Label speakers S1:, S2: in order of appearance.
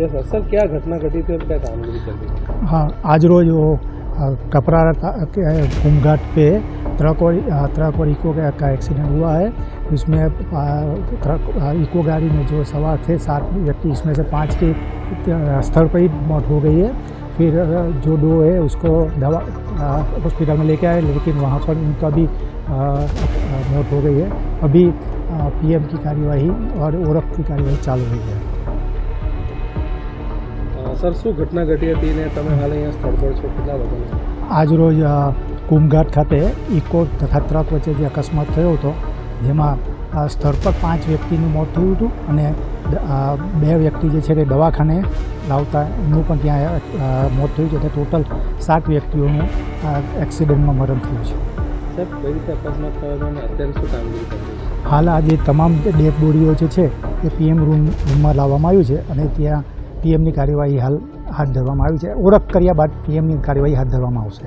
S1: Sir क्या घटना घटी थी और क्या कामगिरी चल रही थी?
S2: हाँ, आज रोज वो कपरा घूमघाट पे ट्रक और इको का एक्सीडेंट हुआ है। इसमें इको गाड़ी में जो सवार थे 7 व्यक्ति, इसमें से 5 की स्थल पर ही मौत हो गई है। फिर जो 2 है उसको दवा हॉस्पिटल में लेके आए, लेकिन वहाँ पर उनका भी मौत हो गई है। अभी पीएम की कार्यवाही और ओरख की कार्यवाही चालू रही है।
S1: સર શું ઘટના ઘટી હતી ને તમે હાલ અહીંયા સ્થળ પર છો, કેટલા લોકોને?
S2: આજ રોજ કુંભઘાટ ખાતે ઇકો તથા ટ્રક વચ્ચે જે અકસ્માત થયો હતો, જેમાં સ્થળ પર 5 વ્યક્તિનું મોત થયું હતું અને 2 વ્યક્તિ જે છે તે દવાખાને લાવતા એમનું પણ ત્યાં મોત થયું છે. ટોટલ 7 વ્યક્તિઓનું એક્સિડન્ટમાં મરણ થયું છે.
S1: સર કઈ રીતે અકસ્માત થયો હતો અને અત્યારે શું કામગીરી કરી રહી છે?
S2: હાલ આજે તમામ ડેડ બોડીઓ જે છે એ પીએમ રૂમમાં લાવવામાં આવ્યું છે અને ત્યાં પીએમની કાર્યવાહી હાલ હાથ ધરવામાં આવી છે. ઓળખ કર્યા બાદ પીએમની કાર્યવાહી હાથ ધરવામાં આવશે.